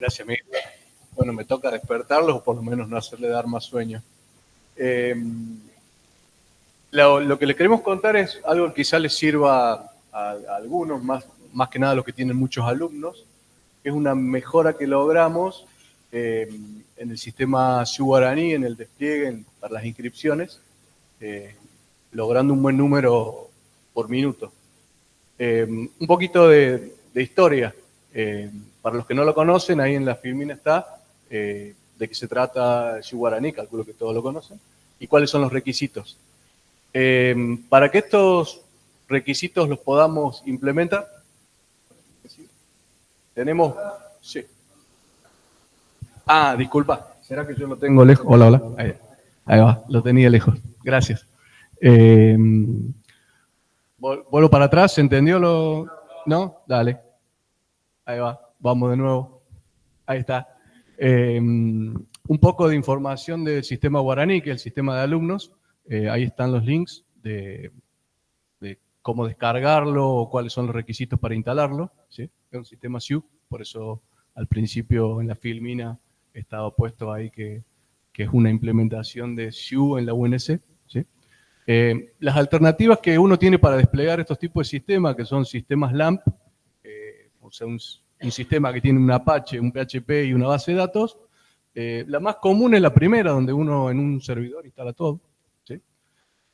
Gracias, Miguel. Bueno, me toca despertarlos o por lo menos no hacerle dar más sueño. Lo que les queremos contar es algo que quizá les sirva a algunos, más que nada a los que tienen muchos alumnos, que es una mejora que logramos en el sistema Sioux Guaraní, en el despliegue para las inscripciones, logrando un buen número por minuto. Un poquito de historia. Para los que no lo conocen, ahí en la filmina está de qué se trata Sioux Guaraní, calculo que todos lo conocen, y cuáles son los requisitos. Para que estos requisitos los podamos implementar, tenemos... Sí. Ah, disculpa, ¿será que yo lo tengo lejos? Hola, hola. Ahí va, lo tenía lejos. Gracias. Vuelvo para atrás, ¿se entendió lo...? ¿No? Dale. Ahí va, vamos de nuevo. Ahí está. Un poco de información del sistema Guaraní, que es el sistema de alumnos. Ahí están los links de cómo descargarlo o cuáles son los requisitos para instalarlo. ¿Sí? Es un sistema Sioux, por eso al principio en la filmina estaba puesto ahí que es una implementación de Sioux en la UNC. ¿Sí? Las alternativas que uno tiene para desplegar estos tipos de sistemas, que son sistemas LAMP, o sea, un sistema que tiene un Apache, un PHP y una base de datos. La más común es la primera, donde uno en un servidor instala todo. ¿Sí?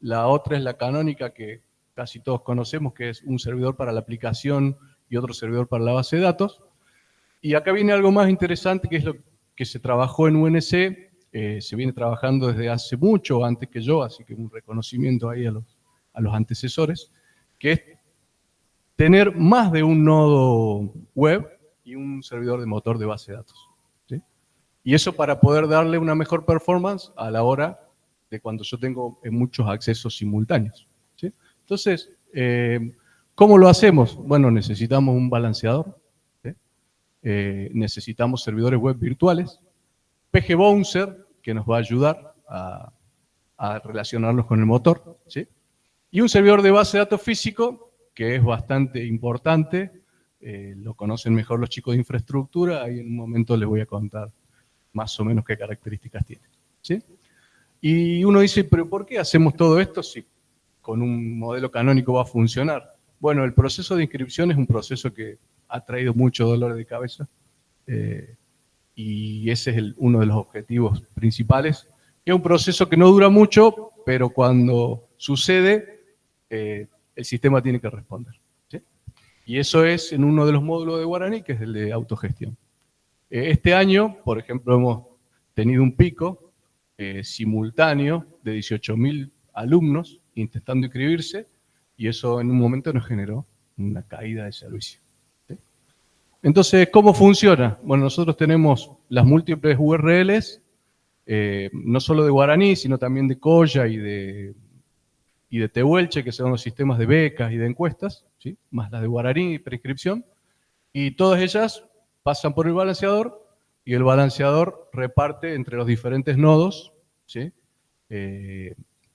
La otra es la canónica, que casi todos conocemos, que es un servidor para la aplicación y otro servidor para la base de datos. Y acá viene algo más interesante, que es lo que se trabajó en UNC, se viene trabajando desde hace mucho, antes que yo, así que un reconocimiento ahí a los antecesores, que es tener más de un nodo web y un servidor de motor de base de datos. ¿Sí? Y eso para poder darle una mejor performance a la hora de cuando yo tengo muchos accesos simultáneos. ¿Sí? Entonces, ¿cómo lo hacemos? Bueno, necesitamos un balanceador, ¿sí? Necesitamos servidores web virtuales, PG Bouncer, que nos va a ayudar a relacionarnos con el motor, ¿sí? Y un servidor de base de datos físico, que es bastante importante, lo conocen mejor los chicos de infraestructura, ahí en un momento les voy a contar más o menos qué características tiene. ¿Sí? Y uno dice, pero ¿por qué hacemos todo esto si con un modelo canónico va a funcionar? Bueno, el proceso de inscripción es un proceso que ha traído mucho dolor de cabeza, y ese es uno de los objetivos principales, que es un proceso que no dura mucho, pero cuando sucede, el sistema tiene que responder. ¿Sí? Y eso es en uno de los módulos de Guaraní, que es el de autogestión. Este año, por ejemplo, hemos tenido un pico simultáneo de 18.000 alumnos intentando inscribirse, y eso en un momento nos generó una caída de servicio. ¿Sí? Entonces, ¿cómo funciona? Bueno, nosotros tenemos las múltiples URLs, no solo de Guaraní, sino también de Colla y de Tehuelche, que son los sistemas de becas y de encuestas, ¿sí? Más las de Guaraní y prescripción, y todas ellas pasan por el balanceador, y el balanceador reparte entre los diferentes nodos, ¿sí?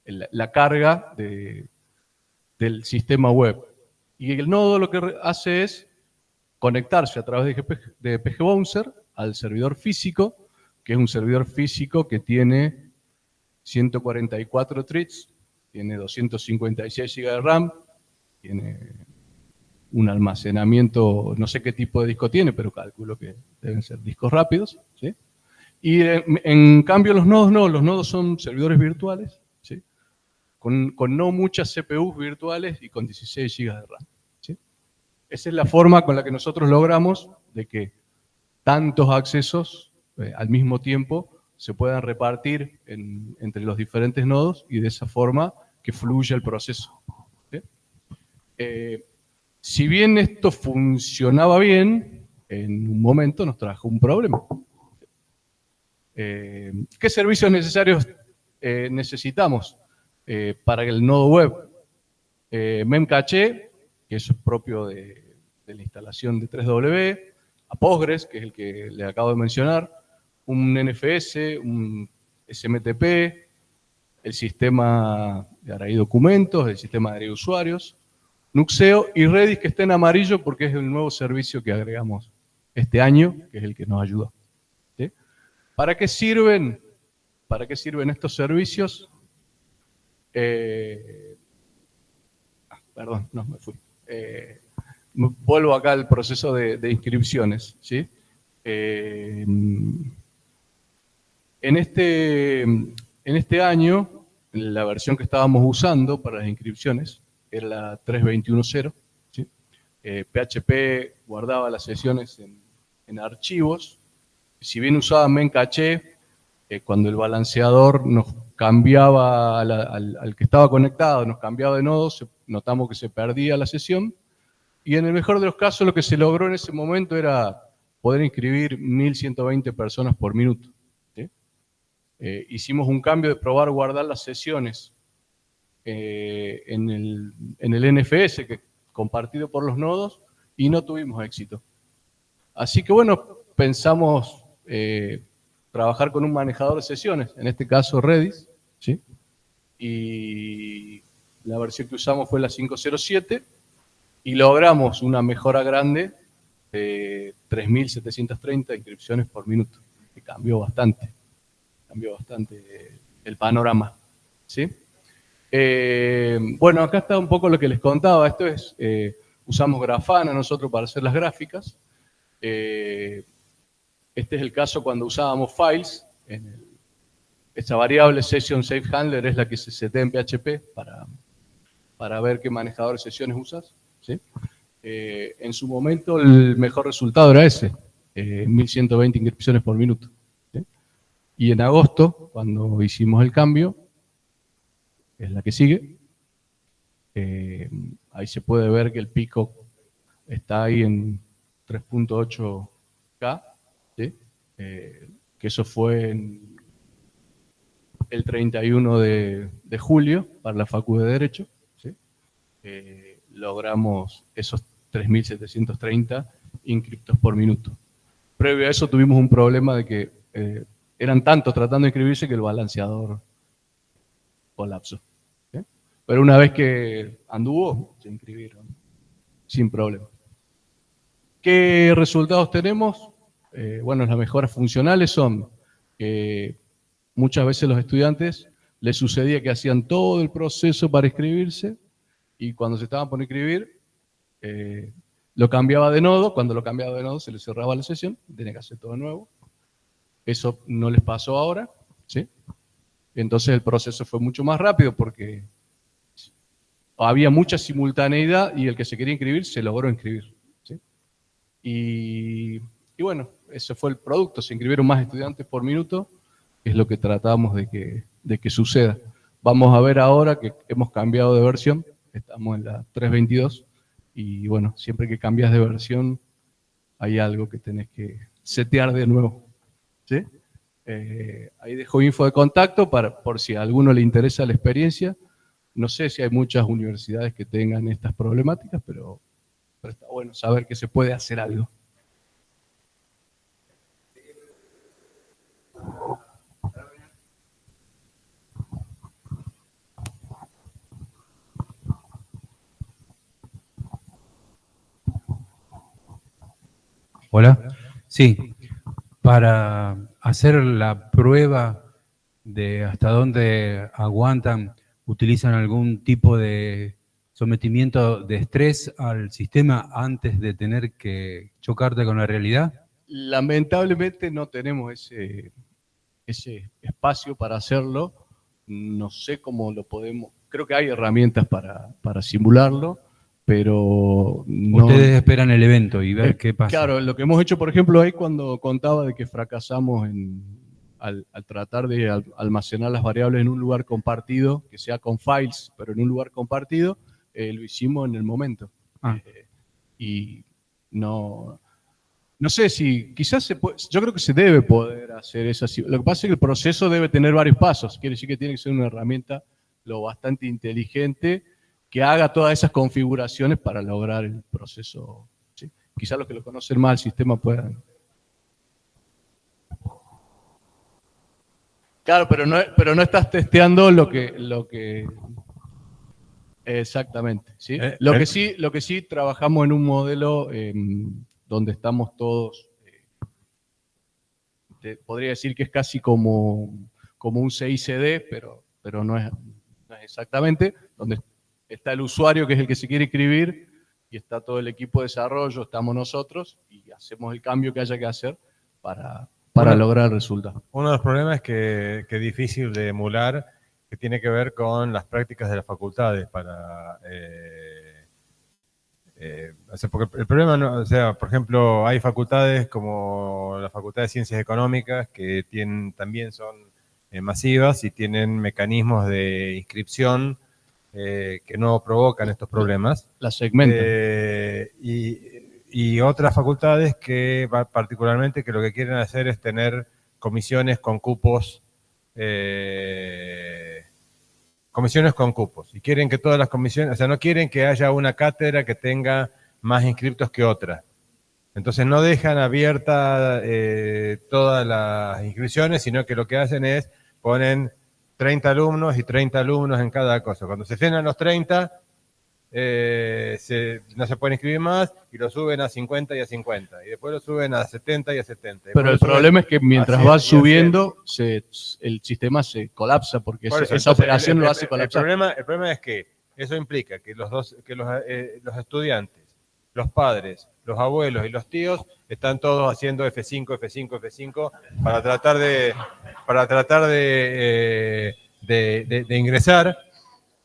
La carga del sistema web. Y el nodo lo que hace es conectarse a través de PG Bouncer al servidor físico, que es un servidor físico que tiene 144 threads, tiene 256 GB de RAM, tiene un almacenamiento, no sé qué tipo de disco tiene, pero calculo que deben ser discos rápidos, ¿sí? Y en cambio los nodos no, los nodos son servidores virtuales, ¿sí? Con no muchas CPUs virtuales y con 16 GB de RAM, ¿sí? Esa es la forma con la que nosotros logramos de que tantos accesos al mismo tiempo se puedan repartir entre los diferentes nodos, y de esa forma que fluya el proceso. ¿Sí? Si bien esto funcionaba bien, en un momento nos trajo un problema. ¿Qué servicios necesarios necesitamos para el nodo web? Memcache, que es propio de la instalación de 3W, a Postgres, que es el que le acabo de mencionar, un NFS, un SMTP, el sistema de Araí Documentos, el sistema de Araí Usuarios, Nuxeo y Redis, que está en amarillo porque es el nuevo servicio que agregamos este año, que es el que nos ayudó. ¿Sí? ¿Para qué sirven? ¿Para qué sirven estos servicios? Perdón, no, me fui. Vuelvo acá al proceso de inscripciones, ¿sí? En este año, la versión que estábamos usando para las inscripciones era la 3.21.0, ¿sí? PHP guardaba las sesiones en archivos. Si bien usaba Memcache, cuando el balanceador nos cambiaba al que estaba conectado, nos cambiaba de nodo, notamos que se perdía la sesión. Y en el mejor de los casos, lo que se logró en ese momento era poder inscribir 1.120 personas por minuto. ¿Sí? Hicimos un cambio de probar guardar las sesiones en el NFS, que compartido por los nodos, y no tuvimos éxito. Así que bueno, pensamos trabajar con un manejador de sesiones, en este caso Redis, ¿sí? Y la versión que usamos fue la 5.07, y logramos una mejora grande de 3.730 inscripciones por minuto, que cambió bastante el panorama, ¿sí? Bueno, acá está un poco lo que les contaba. Esto es, usamos Grafana nosotros para hacer las gráficas. Este es el caso cuando usábamos files. Esta variable session safe handler es la que se setea en PHP para ver qué manejador de sesiones usas, ¿sí? En su momento el mejor resultado era ese, 1.120 inscripciones por minuto, ¿sí? Y en agosto, cuando hicimos el cambio, es la que sigue, ahí se puede ver que el pico está ahí en 3.8K, ¿sí? Que eso fue en el 31 de julio para la Facu de Derecho, ¿sí? Logramos esos 3.730 inscriptos por minuto. Previo a eso tuvimos un problema de que eran tantos tratando de inscribirse que el balanceador colapsó, ¿sí? Pero una vez que anduvo, se inscribieron sin problema. ¿Qué resultados tenemos? Bueno, las mejoras funcionales son que muchas veces los estudiantes les sucedía que hacían todo el proceso para inscribirse y cuando se estaban por inscribir, lo cambiaba de nodo. Cuando lo cambiaba de nodo se les cerraba la sesión, tenía que hacer todo de nuevo. Eso no les pasó ahora, ¿sí? Entonces el proceso fue mucho más rápido porque había mucha simultaneidad y el que se quería inscribir se logró inscribir, ¿sí? Y bueno, ese fue el producto. Se inscribieron más estudiantes por minuto, que es lo que tratamos de que suceda. Vamos a ver ahora que hemos cambiado de versión, estamos en la 3.22, y bueno, siempre que cambias de versión hay algo que tenés que setear de nuevo, ¿sí? Ahí dejo info de contacto por si a alguno le interesa la experiencia. No sé si hay muchas universidades que tengan estas problemáticas, pero está bueno saber que se puede hacer algo. Hola. Sí, para hacer la prueba de hasta dónde aguantan, ¿utilizan algún tipo de sometimiento de estrés al sistema antes de tener que chocarte con la realidad? Lamentablemente no tenemos ese espacio para hacerlo. No sé cómo lo podemos. Creo que hay herramientas para simularlo, pero no. Ustedes esperan el evento y ver qué pasa. Claro, lo que hemos hecho, por ejemplo, ahí cuando contaba de que fracasamos al tratar de almacenar las variables en un lugar compartido, que sea con files, pero en un lugar compartido, lo hicimos en el momento. Y no sé si, quizás se puede, yo creo que se debe poder hacer eso así. Lo que pasa es que el proceso debe tener varios pasos. Quiere decir que tiene que ser una herramienta lo bastante inteligente que haga todas esas configuraciones para lograr el proceso. ¿Sí? Quizás los que lo conocen más el sistema puedan. Claro, pero no estás testeando lo que exactamente, ¿sí? Lo que sí trabajamos en un modelo donde estamos todos, podría decir que es casi como un CICD, pero no es exactamente, donde está el usuario que es el que se quiere inscribir y está todo el equipo de desarrollo, estamos nosotros y hacemos el cambio que haya que hacer para lograr el resultado. Uno de los problemas que es difícil de emular, que tiene que ver con las prácticas de las facultades para... o sea, porque el problema, no, o sea, por ejemplo, hay facultades como la Facultad de Ciencias Económicas que también son masivas y tienen mecanismos de inscripción que no provocan estos problemas. La segmentan. Y otras facultades que particularmente que lo que quieren hacer es tener comisiones con cupos, y quieren que todas las comisiones, o sea, no quieren que haya una cátedra que tenga más inscriptos que otra. Entonces no dejan abierta todas las inscripciones, sino que lo que hacen es ponen 30 alumnos y 30 alumnos en cada cosa. Cuando se llenan los 30, no se pueden inscribir más y lo suben a 50 y a 50. Y después lo suben a 70 y a 70. Pero el problema es que mientras va subiendo, el sistema se colapsa porque esa operación lo hace colapsar. El problema es que eso implica que los estudiantes, los padres, los abuelos y los tíos están todos haciendo F5, F5, F5 para tratar de ingresar.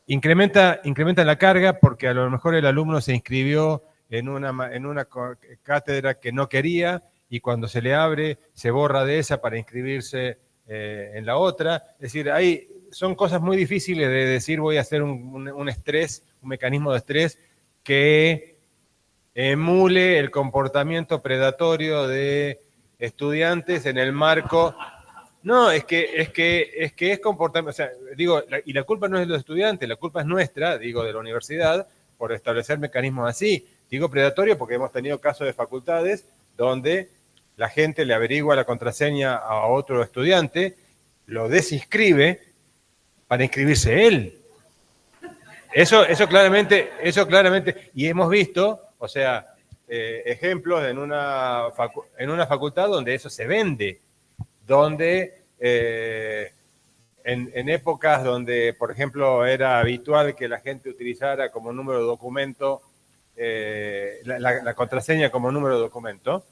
Incrementa la carga porque a lo mejor el alumno se inscribió en una cátedra que no quería y cuando se le abre se borra de esa para inscribirse en la otra. Es decir, son cosas muy difíciles de decir voy a hacer un estrés, un mecanismo de estrés que emule el comportamiento predatorio de estudiantes en el marco. No, es que es comportamiento, o sea, digo, y la culpa no es de los estudiantes, la culpa es nuestra, digo, de la universidad, por establecer mecanismos así. Digo predatorio porque hemos tenido casos de facultades donde la gente le averigua la contraseña a otro estudiante, lo desinscribe para inscribirse él. Eso claramente, y hemos visto, o sea, ejemplos en una facultad donde eso se vende, donde en épocas donde, por ejemplo, era habitual que la gente utilizara como número de documento, la contraseña como número de documento,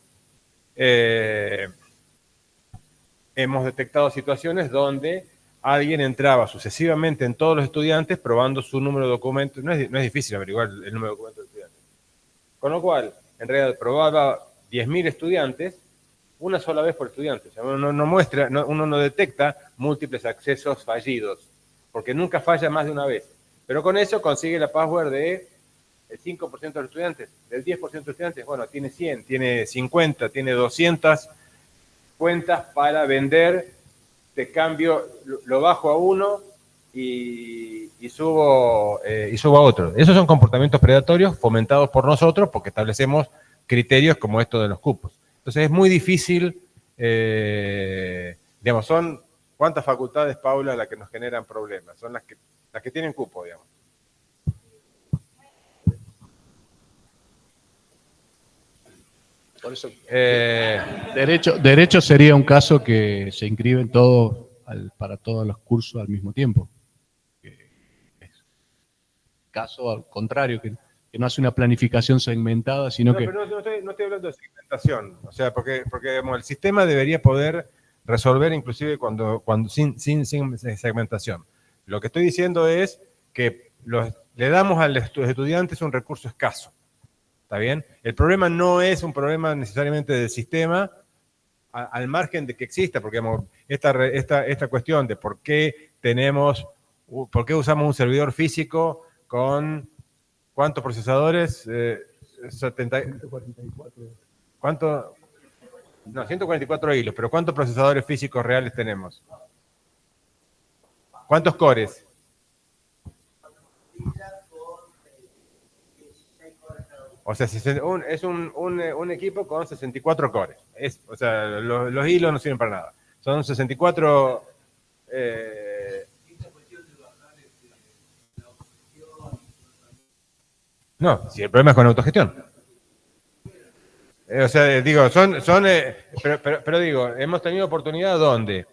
hemos detectado situaciones donde alguien entraba sucesivamente en todos los estudiantes probando su número de documento. No es difícil averiguar el número de documento del estudiante. Con lo cual, en realidad, probaba 10.000 estudiantes una sola vez por estudiante. O sea, uno no detecta múltiples accesos fallidos, porque nunca falla más de una vez. Pero con eso consigue la password del 5% de los estudiantes, del 10% de los estudiantes. Bueno, tiene 100, tiene 50, tiene 200 cuentas para vender. Te cambio, lo bajo a uno y subo a otro. Esos son comportamientos predatorios fomentados por nosotros porque establecemos criterios como esto de los cupos. Entonces es muy difícil, digamos, son ¿cuántas facultades, Paula, las que nos generan problemas? Son las que tienen cupo, digamos. Por eso, derecho sería un caso que se inscriben todos para todos los cursos al mismo tiempo. Caso al contrario, que no hace una planificación segmentada, sino que... Pero no estoy hablando de segmentación, o sea, porque digamos, el sistema debería poder resolver inclusive cuando sin segmentación. Lo que estoy diciendo es que le damos a los estudiantes un recurso escaso. ¿Está bien? El problema no es un problema necesariamente del sistema, al margen de que exista, porque digamos, esta cuestión de por qué usamos un servidor físico con ¿cuántos procesadores? 144. ¿Cuánto? No, 144 hilos, pero ¿cuántos procesadores físicos reales tenemos? ¿Cuántos cores? O sea, es un equipo con 64 cores. O sea, los hilos no sirven para nada. Son 64... No, si el problema es con autogestión. O sea, digo, pero digo, hemos tenido oportunidad donde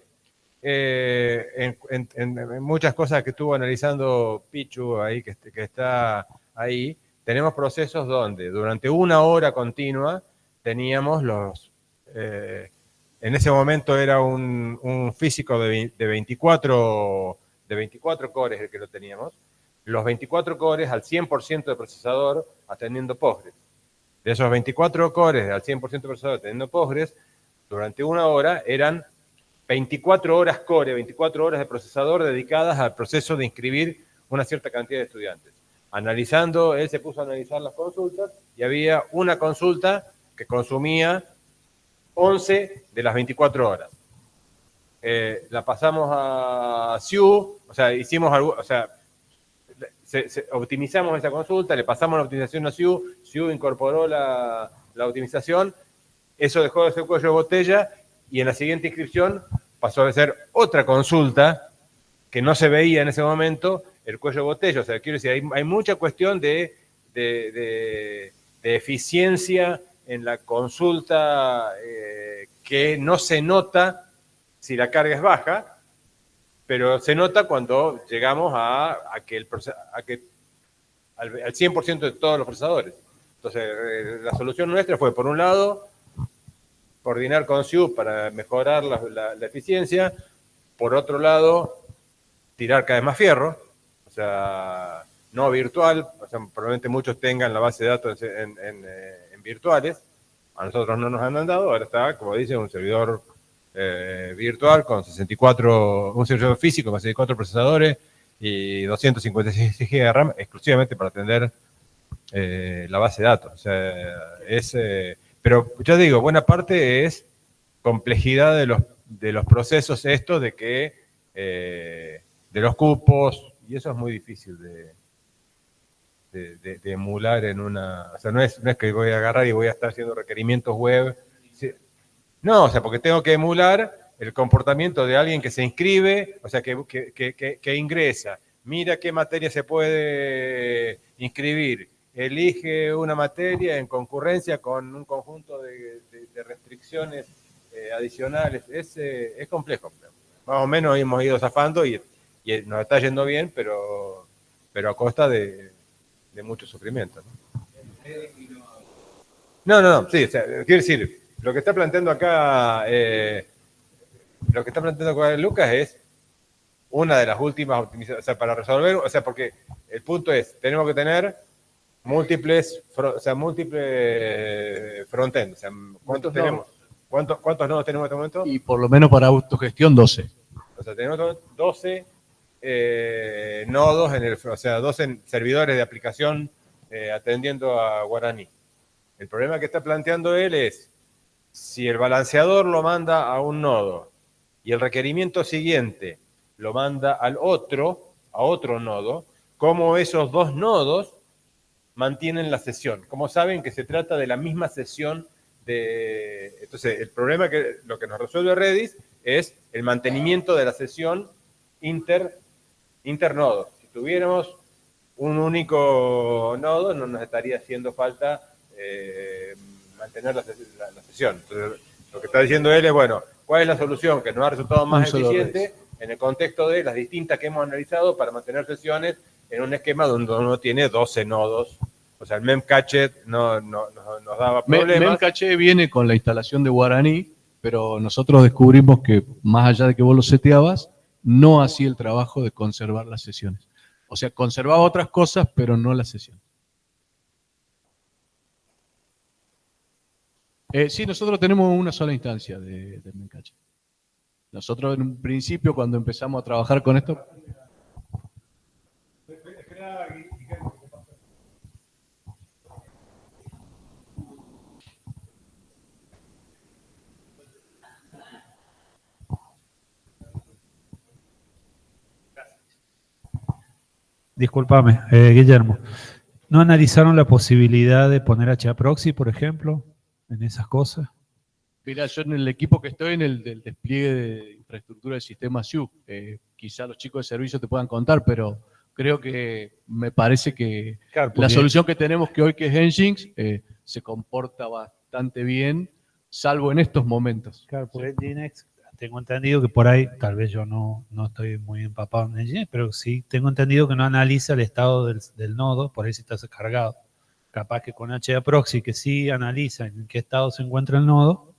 en muchas cosas que estuvo analizando Pichu ahí, que está ahí, tenemos procesos donde durante una hora continua teníamos en ese momento era un físico de 24 cores el que lo teníamos, los 24 cores al 100% de procesador atendiendo Postgres. De esos 24 cores al 100% de procesador atendiendo Postgres, durante una hora eran 24 horas core, 24 horas de procesador dedicadas al proceso de inscribir una cierta cantidad de estudiantes. Analizando, él se puso a analizar las consultas y había una consulta que consumía 11 de las 24 horas. La pasamos a SIU, o sea, hicimos algo, o sea, optimizamos esa consulta, le pasamos la optimización a SIU, SIU incorporó la optimización, eso dejó de ser cuello de botella y en la siguiente inscripción pasó a ser otra consulta que no se veía en ese momento, el cuello de botella. O sea, quiero decir, hay mucha cuestión de eficiencia en la consulta que no se nota si la carga es baja, pero se nota cuando llegamos al 100% de todos los procesadores. Entonces, la solución nuestra fue, por un lado, coordinar con SIU para mejorar la eficiencia, por otro lado, tirar cada vez más fierro, o sea, no virtual, o sea, probablemente muchos tengan la base de datos en virtuales, a nosotros no nos han dado, ahora está, como dicen, un servidor virtual con un servidor físico con 64 procesadores y 256 GB de RAM exclusivamente para atender la base de datos. O sea, pero ya digo, buena parte es complejidad de los procesos estos de los cupos, y eso es muy difícil de emular en una... O sea, no es que voy a agarrar y voy a estar haciendo requerimientos web. No, o sea, porque tengo que emular el comportamiento de alguien que se inscribe, o sea, que ingresa, mira qué materia se puede inscribir, elige una materia en concurrencia con un conjunto de restricciones adicionales. Es complejo. Más o menos hemos ido zafando y nos está yendo bien, pero a costa de mucho sufrimiento, ¿no? No, sí, o sea, quiero decir, lo que está planteando acá Lucas es una de las últimas optimizaciones, o sea, para resolver, o sea, porque el punto es, tenemos que tener múltiples frontend, o sea, ¿cuántos tenemos? ¿Cuántos nodos tenemos en este momento? Y por lo menos para autogestión 12. O sea, tenemos 12 nodos, 12 servidores de aplicación atendiendo a Guaraní. El problema que está planteando él es, si el balanceador lo manda a un nodo y el requerimiento siguiente lo manda a otro nodo, ¿cómo esos dos nodos mantienen la sesión? ¿Cómo saben que se trata de la misma sesión? Entonces, el problema lo que nos resuelve Redis es el mantenimiento de la sesión internodo. Si tuviéramos un único nodo, no nos estaría haciendo falta mantener la sesión. Entonces, lo que está diciendo él es, bueno, ¿cuál es la solución que nos ha resultado más eficiente en el contexto de las distintas que hemos analizado para mantener sesiones en un esquema donde uno tiene 12 nodos? O sea, el Memcache nos daba problemas. Memcache viene con la instalación de Guaraní, pero nosotros descubrimos que más allá de que vos lo seteabas, no hacía el trabajo de conservar las sesiones. O sea, conservaba otras cosas, pero no la sesión. Sí, nosotros tenemos una sola instancia de Memcache. Nosotros en un principio, cuando empezamos a trabajar con esto... Discúlpame, Guillermo. ¿No analizaron la posibilidad de poner HAProxy, por ejemplo, en esas cosas? Mira, yo en el equipo que estoy, en el del despliegue de infraestructura del sistema SIU, quizá los chicos de servicio te puedan contar, pero creo que me parece que claro, la solución que tenemos que hoy, que es Nginx, se comporta bastante bien, salvo en estos momentos. Claro, porque Nginx, tengo entendido que por ahí, tal vez yo no estoy muy empapado en Nginx, pero sí tengo entendido que no analiza el estado del nodo, por ahí si está descargado. Capaz que con HAProxy, que sí analiza en qué estado se encuentra el nodo,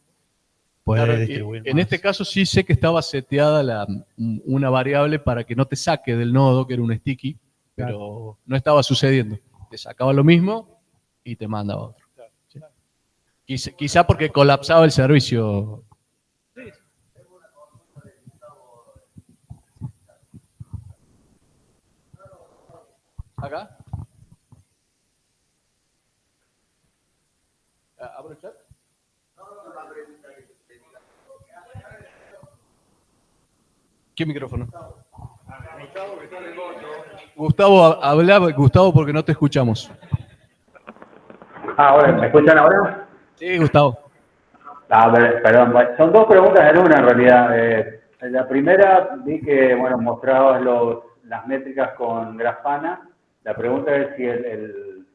puede Claro, distribuir en más. este caso sí sé que estaba seteada una variable para que no te saque del nodo, que era un sticky, pero no estaba sucediendo. Te sacaba lo mismo y te mandaba otro. ¿Sí? Quizá porque colapsaba el servicio. ¿Acá? ¿Abro el chat? ¿Qué micrófono? Gustavo, habla, Gustavo, porque no te escuchamos. Ahora, ¿me escuchan ahora? Sí, Gustavo. Perdón, bueno, son dos preguntas en una en realidad. La primera, vi que, bueno, mostrabas las métricas con Grafana. La pregunta es si el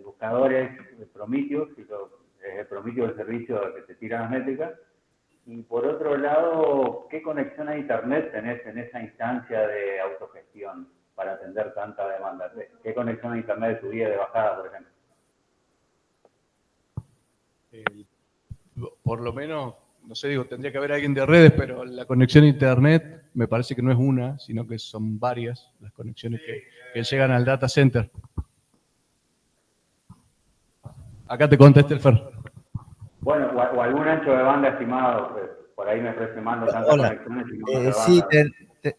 buscador es Prometheus, si es el Prometheus el servicio que te tira las métricas. Y por otro lado, ¿qué conexión a Internet tenés en esa instancia de autogestión para atender tanta demanda? ¿Qué conexión a Internet de subida y de bajada, por ejemplo? Por lo menos, no sé, digo, tendría que haber alguien de redes, pero la conexión a Internet me parece que no es una, sino que son varias las conexiones que llegan al data center. Acá te contesta el Fer. Bueno, o algún ancho de banda estimado, pues, por ahí me ofrece mando tantas conexiones. Y no Sí,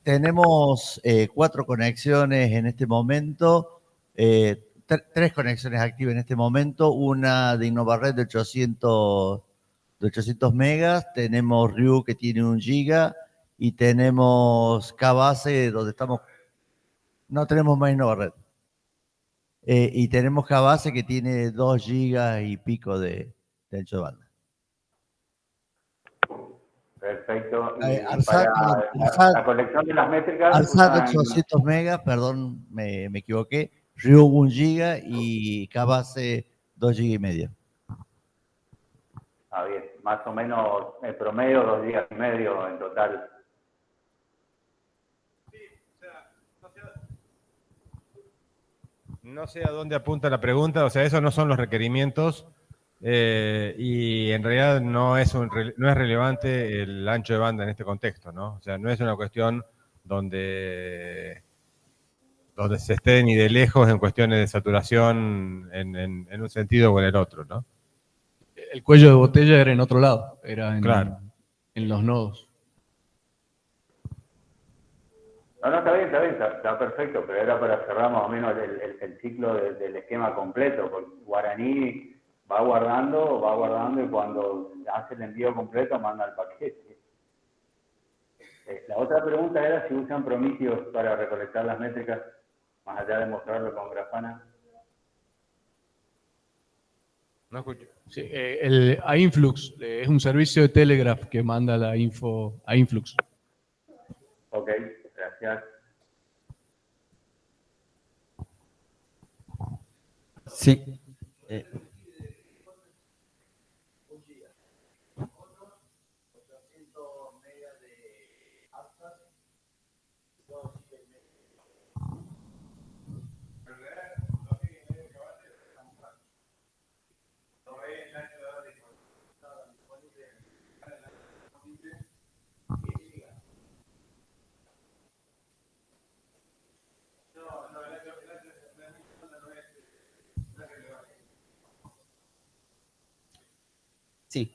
tenemos 4 conexiones en este momento, 3 conexiones activas en este momento, una de InnovaRed de 800 megas, tenemos Ryu que tiene 1 giga y tenemos KBase donde estamos, no tenemos más InnovaRed. Y tenemos KBase que tiene 2 gigas y pico de ancho de banda. Perfecto. Y Alsat, para la colección de las métricas. Alsat 800 megas, perdón, me equivoqué. Ryu 1 giga y KBase 2 giga y medio. Ah, bien. Más o menos el promedio 2 gigas y medio en total. No sé a dónde apunta la pregunta, o sea, esos no son los requerimientos y en realidad no es relevante el ancho de banda en este contexto, ¿no? O sea, no es una cuestión donde se esté ni de lejos en cuestiones de saturación en un sentido o en el otro, ¿no? El cuello de botella era en otro lado, era Claro. en los nodos. No, está bien, está perfecto, pero era para cerrar más o menos el ciclo del esquema completo, porque Guaraní va guardando y cuando hace el envío completo manda el paquete. La otra pregunta era si usan Prometheus para recolectar las métricas, más allá de mostrarlo con Grafana. No escucho. Sí, a Influx, es un servicio de Telegraph que manda la info a Influx. Ok, gracias. Sí. Sí.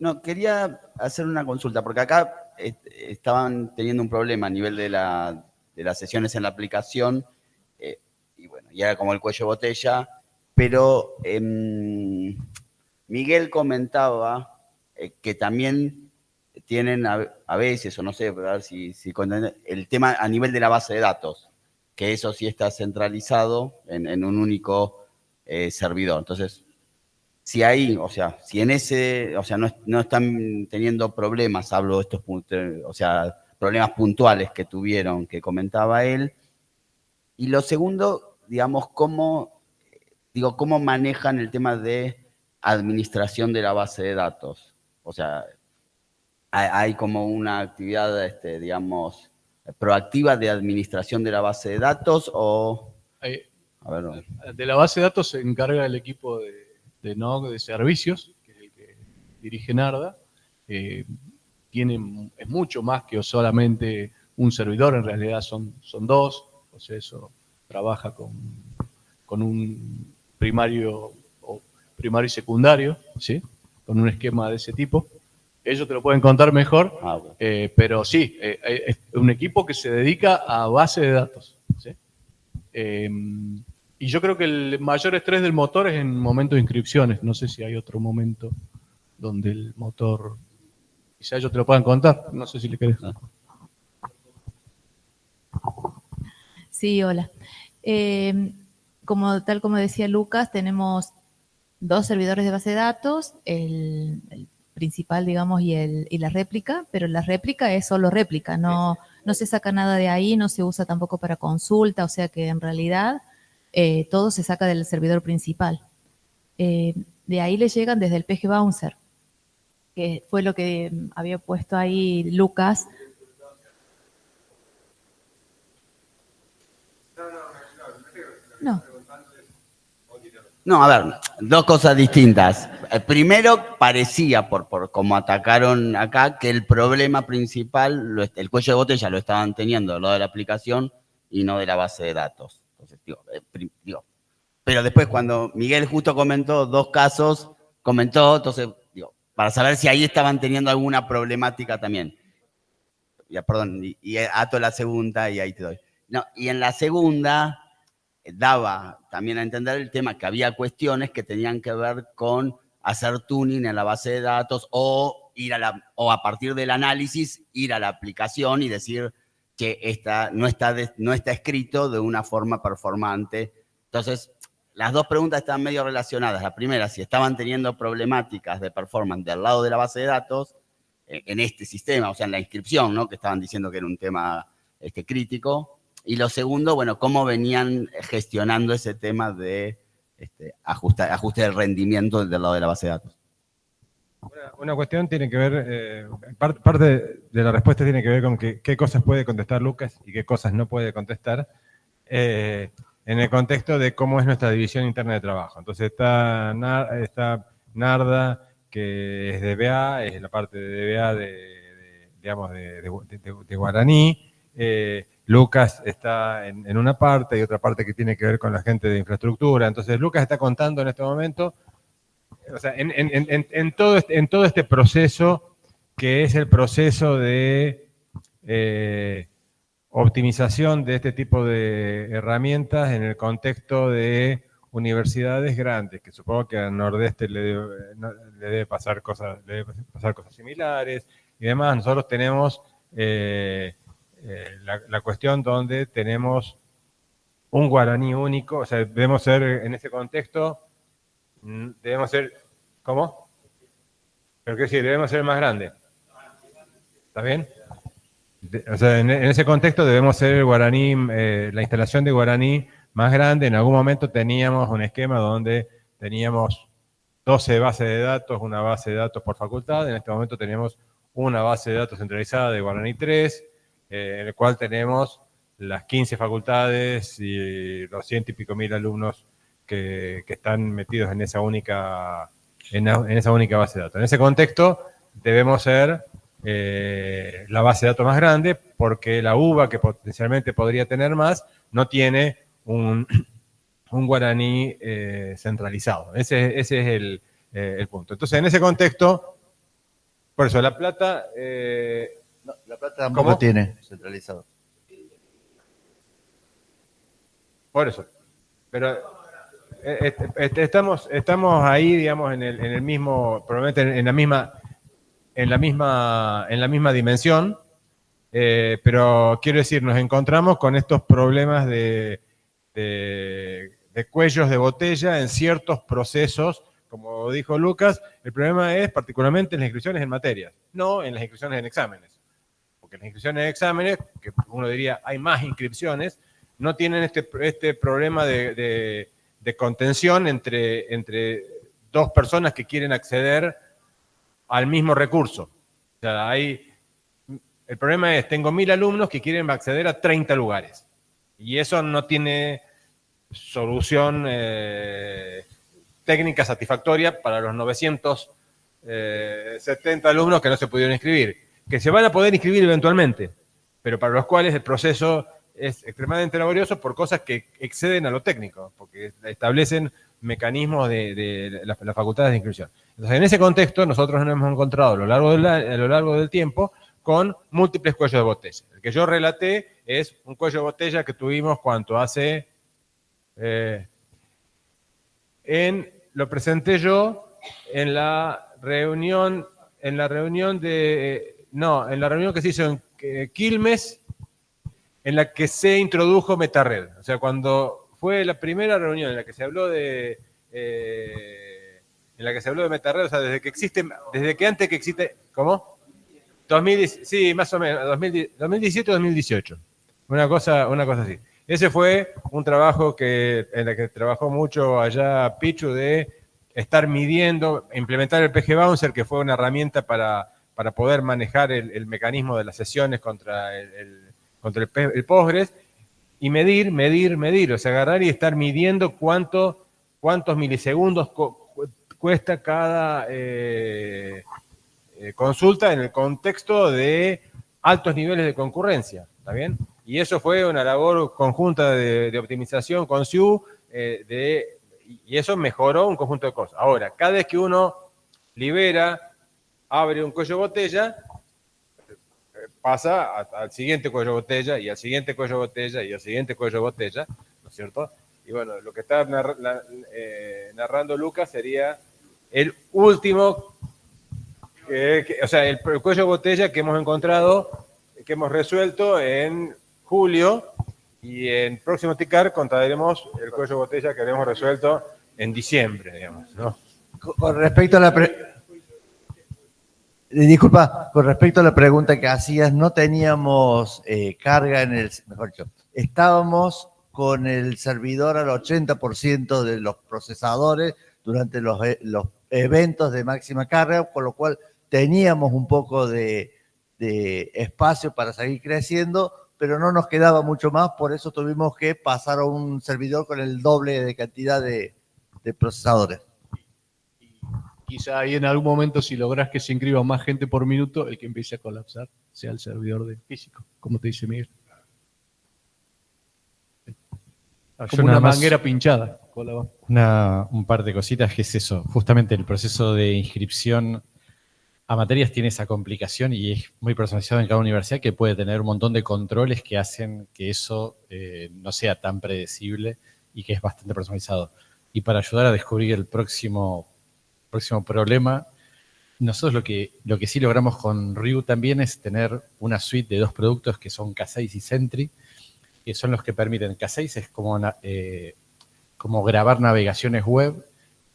No, quería hacer una consulta, porque acá estaban teniendo un problema a nivel de las sesiones en la aplicación, y bueno, y era como el cuello de botella, pero Miguel comentaba que también tienen a veces, o no sé, a ver si el tema a nivel de la base de datos, que eso sí está centralizado en un único servidor. Entonces, si ahí, o sea, si en ese, o sea, no están teniendo problemas, hablo de estos puntos, o sea, problemas puntuales que tuvieron, que comentaba él. Y lo segundo, digamos, cómo digo, ¿cómo manejan el tema de administración de la base de datos? O sea, hay como una actividad, digamos, proactiva de administración de la base de datos o... A ver, De la base de datos se encarga el equipo de NOC de servicios, que es el que dirige Narda. Es mucho más que solamente un servidor, en realidad son dos. O sea, eso trabaja con un primario y secundario, ¿sí? Con un esquema de ese tipo. Ellos te lo pueden contar mejor, bueno. pero sí, es un equipo que se dedica a base de datos, ¿sí? Y yo creo que el mayor estrés del motor es en momentos de inscripciones. No sé si hay otro momento donde el motor, quizá ellos te lo puedan contar. No sé si le querés. Sí, hola. Tal como decía Lucas, tenemos 2 servidores de base de datos, el principal, digamos, y la réplica, pero la réplica es solo réplica, no se saca nada de ahí, no se usa tampoco para consulta, o sea que en realidad todo se saca del servidor principal. De ahí le llegan desde el PG Bouncer, que fue lo que había puesto ahí Lucas. No. No, a ver, dos cosas distintas. Primero, parecía, por cómo atacaron acá, que el problema principal, el cuello de botella lo estaban teniendo lo de la aplicación y no de la base de datos. Entonces, pero después cuando Miguel justo comentó 2 casos, entonces, para saber si ahí estaban teniendo alguna problemática también. Ya, perdón, y ato la segunda y ahí te doy. No, y en la segunda daba también a entender el tema que había cuestiones que tenían que ver con hacer tuning en la base de datos o a partir del análisis ir a la aplicación y decir que no está escrito de una forma performante. Entonces, las 2 preguntas están medio relacionadas. La primera, si estaban teniendo problemáticas de performance del lado de la base de datos en este sistema, o sea, en la inscripción, ¿no? Que estaban diciendo que era un tema crítico. Y lo segundo, bueno, cómo venían gestionando ese tema de ajuste del rendimiento del lado de la base de datos. Una cuestión tiene que ver, parte de la respuesta tiene que ver con qué cosas puede contestar Lucas y qué cosas no puede contestar en el contexto de cómo es nuestra división interna de trabajo. Entonces está Narda, que es DBA, es la parte de DBA de Guaraní. Lucas está en una parte y otra parte que tiene que ver con la gente de infraestructura. Entonces Lucas está contando en este momento, o sea, en todo este proceso, que es el proceso de optimización de este tipo de herramientas en el contexto de universidades grandes, que supongo que al Nordeste le debe pasar cosas similares y demás. Nosotros tenemos la cuestión donde tenemos un guaraní único, o sea, debemos ser, en ese contexto, debemos ser, ¿cómo? Pero qué decir, debemos ser más grandes. ¿Está bien? O sea, en ese contexto debemos ser el guaraní, la instalación de guaraní más grande. En algún momento teníamos un esquema donde teníamos 12 bases de datos, una base de datos por facultad. En este momento tenemos una base de datos centralizada de Guaraní 3, en el cual tenemos las 15 facultades y los 100 y pico mil alumnos que están metidos en esa única base de datos. En ese contexto debemos ser la base de datos más grande, porque la UBA, que potencialmente podría tener más, no tiene un guaraní centralizado. Ese es el punto. Entonces, en ese contexto, por eso La Plata... no, La Plata tampoco tiene centralizado. Por eso. Pero estamos ahí, digamos, en el mismo, probablemente en la misma dimensión, pero quiero decir, nos encontramos con estos problemas de cuellos de botella en ciertos procesos. Como dijo Lucas, el problema es particularmente en las inscripciones en materias, no en las inscripciones en exámenes. Porque las inscripciones en exámenes, que uno diría hay más inscripciones, no tienen este problema de de contención entre dos personas que quieren acceder al mismo recurso. O sea, el problema es, tengo 1000 alumnos que quieren acceder a 30 lugares. Y eso no tiene solución técnica satisfactoria para los 970 alumnos que no se pudieron inscribir, que se van a poder inscribir eventualmente, pero para los cuales el proceso es extremadamente laborioso por cosas que exceden a lo técnico, porque establecen mecanismos de las facultades de inscripción. Entonces, en ese contexto, nosotros nos hemos encontrado a lo largo del tiempo con múltiples cuellos de botella. El que yo relaté es un cuello de botella que tuvimos hace... lo presenté yo en la reunión que se hizo en Quilmes, en la que se introdujo MetaRed. O sea, cuando fue la primera reunión en la que se habló de MetaRed, o sea, desde que antes que existe, ¿cómo? 2010, sí, más o menos, 2017-2018. Una cosa así. Ese fue un trabajo en el que trabajó mucho allá Pichu, de estar midiendo, implementar el PG Bouncer, que fue una herramienta para poder manejar el mecanismo de las sesiones contra el Postgres, y medir, o sea, agarrar y estar midiendo cuántos milisegundos cuesta cada consulta en el contexto de altos niveles de concurrencia, ¿está bien? Y eso fue una labor conjunta de optimización con SIU, y eso mejoró un conjunto de cosas. Ahora, cada vez que uno abre un cuello de botella, pasa al siguiente cuello de botella, y al siguiente cuello de botella, y al siguiente cuello de botella, ¿no es cierto? Y bueno, lo que está narrando Lucas sería el último, o sea, el cuello de botella que hemos encontrado, que hemos resuelto en julio, y en próximo TICAR contaremos el cuello de botella que habíamos resuelto en diciembre, digamos, ¿no? Con respecto a la disculpa, con respecto a la pregunta que hacías, no teníamos carga mejor dicho, estábamos con el servidor al 80% de los procesadores durante los eventos de máxima carga, con lo cual teníamos un poco de espacio para seguir creciendo, pero no nos quedaba mucho más, por eso tuvimos que pasar a un servidor con el doble de cantidad de procesadores. Quizá ahí en algún momento, si logras que se inscriba más gente por minuto, el que empiece a colapsar sea el servidor de físico, como te dice Miguel. Como una manguera pinchada. Un par de cositas que es eso. Justamente el proceso de inscripción a materias tiene esa complicación y es muy personalizado en cada universidad, que puede tener un montón de controles que hacen que eso no sea tan predecible y que es bastante personalizado. Y para ayudar a descubrir el próximo problema, nosotros lo que sí logramos con Ryu también es tener una suite de 2 productos que son K6 y Sentry, que son los que permiten. K6 es como grabar navegaciones web,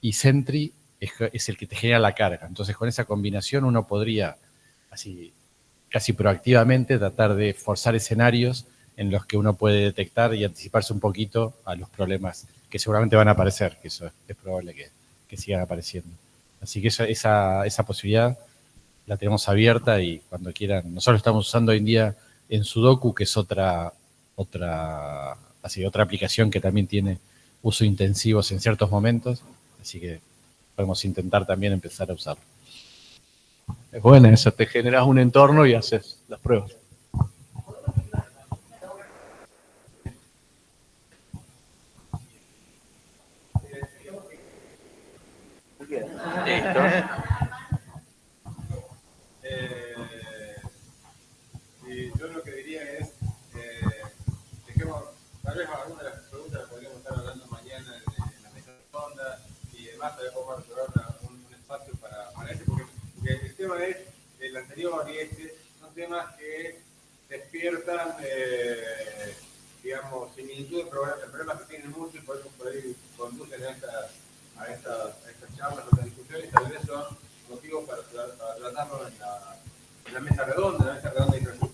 y Sentry es el que te genera la carga. Entonces, con esa combinación uno podría, así casi proactivamente, tratar de forzar escenarios en los que uno puede detectar y anticiparse un poquito a los problemas que seguramente van a aparecer, que eso es probable que sigan apareciendo. Así que esa posibilidad la tenemos abierta, y cuando quieran. Nosotros lo estamos usando hoy en día en Sudoku, que es otra aplicación que también tiene uso intensivos en ciertos momentos, así que podemos intentar también empezar a usarlo. Es buena esa, te generas un entorno y haces las pruebas. Listo. Y yo lo que diría es, dejemos, tal vez alguna de las preguntas las podríamos estar hablando mañana en la mesa de ronda, y demás tal vez podemos reservar un espacio para eso, porque el tema es el anterior y son temas que despiertan, digamos, similitud de problemas que tienen mucho, y por eso por ahí conducen a estas charlas, a estas discusiones, tal vez son motivos para tratarlo en la mesa redonda, de infraestructura.